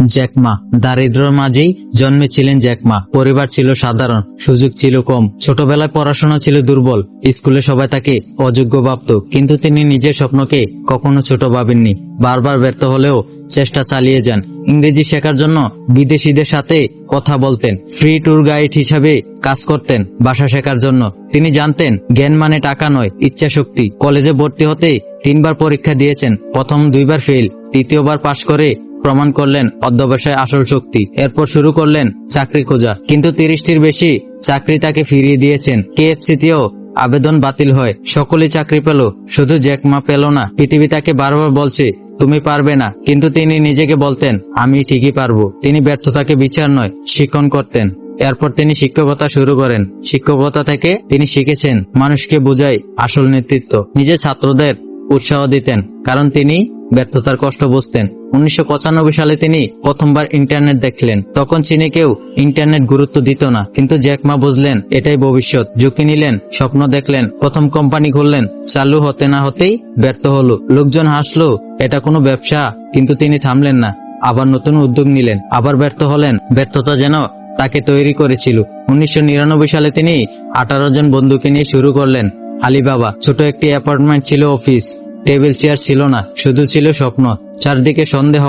Jack Ma দারিদ্র্যের মাঝেই জন্মেছিলেন Jack Ma. পরিবার ছিল সাধারণ, সুযোগ ছিল কম, ছোটবেলায় পড়াশোনা ছিল দুর্বল, স্কুলে সবাই তাকে অযোগ্য ভাবত। কিন্তু তিনি নিজের স্বপ্নকে কখনো ছোট ভাবেননি। বারবার ব্যর্থ হলেও চেষ্টা চালিয়ে যান। ইংরেজি শেখার জন্য বিদেশিদের সাথে কথা বলতেন, ফ্রি ট্যুর গাইড হিসাবে কাজ করতেন ভাষা শেখার জন্য। তিনি জানতেন জ্ঞান মানে টাকা নয়, ইচ্ছা শক্তি। কলেজে ভর্তি হতে 3বার পরীক্ষা দিয়েছেন, প্রথম 2বার ফেল, তৃতীয়বার পাশ করে প্রমাণ করলেন অধ্যবসায় আসল শক্তি। এরপর শুরু করলেন চাকরি খোঁজা, কিন্তু 30টির বেশি চাকরি তাকে ফিরিয়ে দিয়েছেন। KFC-তেও আবেদন বাতিল হয়, সকলেই চাকরি পেল, শুধু জ্যাকমা পেল না। পৃথিবী তাকে বারবার বলছে তুমি পারবে না, কিন্তু তিনি নিজেকে বলতেন আমি ঠিকই পারবো। তিনি ব্যর্থতাকে বিচার নয়, শিক্ষণ করতেন। এরপর তিনি শিক্ষকতা শুরু করেন। শিক্ষকতা থেকে তিনি শিখেছেন মানুষকে বোঝাই আসল নেতৃত্ব। নিজের ছাত্রদের উৎসাহ দিতেন, কারণ তিনি ব্যর্থতার কষ্ট বুঝতেন। 1995 সালে তিনি প্রথমবার ইন্টারনেট দেখলেন। তখন চীনে কেউ ইন্টারনেট গুরুত্ব দিত না, কিন্তু জ্যাকমা বুঝলেন এটাই ভবিষ্যৎ। ঝুঁকি নিলেন, স্বপ্ন দেখলেন, প্রথম কোম্পানি খুললেন। চালু হতে না হতেই ব্যর্থ হলো, লোকজন হাসলো, এটা কোনো ব্যবসা। কিন্তু তিনি থামলেন না, আবার নতুন উদ্যোগ নিলেন, আবার ব্যর্থ হলেন। ব্যর্থতা যেন তাকে তৈরি করেছিল। 1999 সালে তিনি 18 জন বন্ধুকে নিয়ে শুরু করলেন আলিবাবা। ছোট একটি অ্যাপার্টমেন্ট ছিল, অফিস, টেবিল চেয়ার ছিল না, শুধু ছিল স্বপ্ন। চারদিকে সন্দেহ,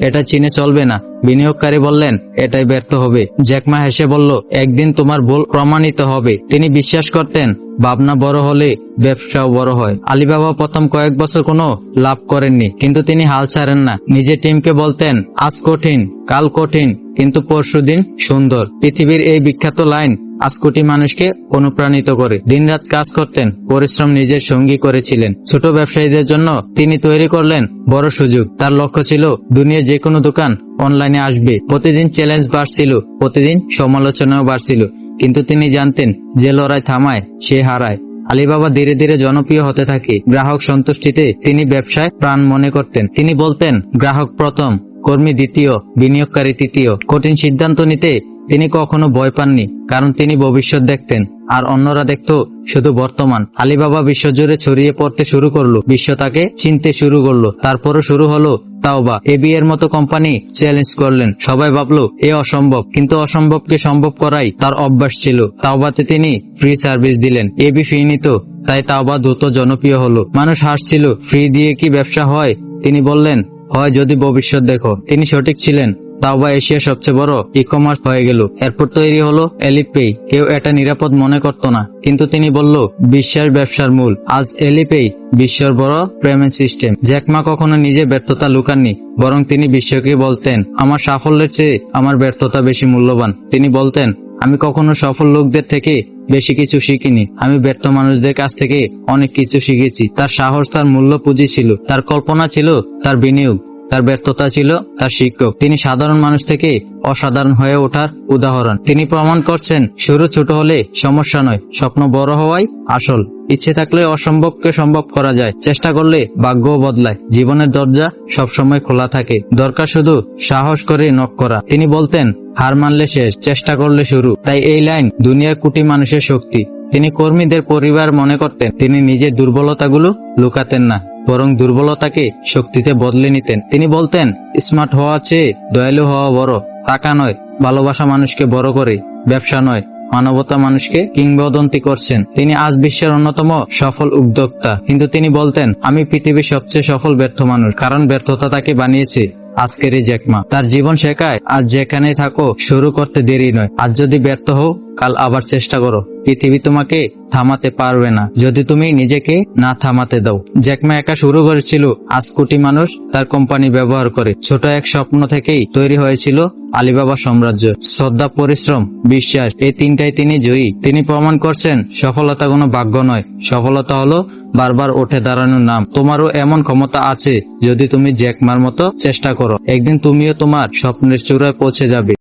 এটা চীনে চলবে না। বিনিয়োগকারী বললেন এটাই ব্যর্থ হবে। জ্যাকমা হেসে বলল একদিন তোমার ভুল প্রমাণিত হবে। তিনি বিশ্বাস করতেন ভাবনা বড় হলে ব্যবসাও বড় হয়। আলিবাবা প্রথম কয়েক বছর কোনো লাভ করেননি, কিন্তু তিনি হাল ছাড়েন না। নিজের টিমকে বলতেন আজ কঠিন, কাল কঠিন, কিন্তু পরশুদিন সুন্দর। পৃথিবীর এই বিখ্যাত লাইন আজ কোটি মানুষকে অনুপ্রাণিত করে। দিনরাত কাজ করতেন, পরিশ্রম নিজের সঙ্গী করেছিলেন। ছোট ব্যবসায়ীদের জন্য তিনি তৈরি করলেন বড় সুযোগ। তার লক্ষ্য ছিল দুনিয়ার যে কোনো দোকান অনলাইনে আসবে। প্রতিদিন চ্যালেঞ্জ বাড়ছিল, প্রতিদিন সমালোচনাও বাড়ছিল, কিন্তু তিনি জানতেন যে লড়াই থামায় সে হারায়। আলিবাবা ধীরে ধীরে জনপ্রিয় হতে থাকে। গ্রাহক সন্তুষ্টিতে তিনি ব্যবসায় প্রাণ মনে করতেন। তিনি বলতেন গ্রাহক প্রথম, কর্মী দ্বিতীয়, বিনিয়োগকারী তৃতীয়। কঠিন সিদ্ধান্ত নিতে তিনি কখনো ভয় পাননি, কারণ তিনি ভবিষ্যৎ দেখতেন আর অন্যরা দেখত শুধু বর্তমান। আলিবাবা বিশ্বজুড়ে ছড়িয়ে পড়তে শুরু করলো, বিশ্ব তাকে চিনতে শুরু করলো। তারপরও শুরু হলো তাওবা। এবি এর মতো কোম্পানি চ্যালেঞ্জ করলেন, সবাই ভাবলো এ অসম্ভব, কিন্তু অসম্ভবকে সম্ভব করাই তার অভ্যাস ছিল। তাওবাতে তিনি ফ্রি সার্ভিস দিলেন, এবি ফি নিত, তাই তাওবা দ্রুত জনপ্রিয় হলো। মানুষ হাসছিল, ফ্রি দিয়ে কি ব্যবসা হয়? তিনি বললেন হয় যদি ভবিষ্যৎ দেখো। তিনি সঠিক ছিলেন। তাওবা এশিয়ার সবচেয়ে বড় ই-কমার্স হয়ে গেল। এরপর তৈরি হলো এলিপে। কেউ এটা নিরাপদ মনে করত না, কিন্তু তিনি বলল বিশ্বাস ব্যবসার মূল। আজ এলিপে বিশ্বর বড় পেমেন্ট সিস্টেম। জ্যাকমা কখনো নিজের ব্যর্থতা লুকাননি, বরং তিনি বিশ্বকে বলতেন আমার সাফল্যের চেয়ে আমার ব্যর্থতা বেশি মূল্যবান। তিনি বলতেন আমি কখনো সফল লোকদের থেকে বেশি কিছু শিখিনি, আমি ব্যর্থ মানুষদের কাছ থেকে অনেক কিছু শিখেছি। তার সাহস তার মূল্য পুঁজি ছিল, তার কল্পনা ছিল তার বিনিয়োগ, তার ব্যর্থতা ছিল তার শিক্ষক। তিনি সাধারণ মানুষ থেকে অসাধারণ হয়ে ওঠার উদাহরণ। তিনি প্রমাণ করছেন শুরু ছোট হলে সমস্যা নয়, স্বপ্ন বড় হওয়াই আসল। ইচ্ছে থাকলে অসম্ভবকে সম্ভব করা যায়, চেষ্টা করলে ভাগ্যও বদলায়। জীবনের দরজা সবসময় খোলা থাকে, দরকার শুধু সাহস করে নক করা। তিনি বলতেন হার মানলে শেষ, চেষ্টা করলে শুরু। তাই এই লাইন দুনিয়ার কোটি মানুষের শক্তি। তিনি কর্মীদের পরিবার মনে করতেন। তিনি নিজের দুর্বলতাগুলো লুকাতেন না, বরং দুর্বলতাকে শক্তিতে বদলে নিতেন। তিনি বলতেন স্মার্ট হওয়া চেয়ে দয়ালু হওয়া বড়। টাকা নয়, ভালোবাসা মানুষকে বড় করে। ব্যবসা নয়, মানবতা মানুষকে কিংবদন্তি করছেন। তিনি আজ বিশ্বের অন্যতম সফল উদ্যোক্তা, কিন্তু তিনি বলতেন আমি পৃথিবীর সবচেয়ে সফল ব্যর্থ মানুষ, কারণ ব্যর্থতা তাকে বানিয়েছে আজকের এই জ্যাকমা। তার জীবন শেখায় আজ যেখানে থাকো শুরু করতে দেরি নয়। আজ যদি ব্যর্থ হও, কাল আবার চেষ্টা করো। পৃথিবী তোমাকে থামাতে পারবে না যদি তুমি নিজেকে না থামাতে দাও। জ্যাকমা একা শুরু করেছিল, আজ কোটি মানুষ তার কোম্পানি ব্যবহার করে। ছোট এক স্বপ্ন থেকেই তৈরি হয়েছিল আলিবাবা সাম্রাজ্য। শ্রদ্ধা, পরিশ্রম, বিশ্বাস, এই তিনটাই তিনি জয়ী। তিনি প্রমাণ করছেন সফলতা কোনো ভাগ্য নয়, সফলতা হলো বারবার উঠে দাঁড়ানোর নাম। তোমারও এমন ক্ষমতা আছে যদি তুমি জ্যাকমার মতো চেষ্টা করো। একদিন তুমিও তোমার স্বপ্নের চূড়ায় পৌঁছে যাবে।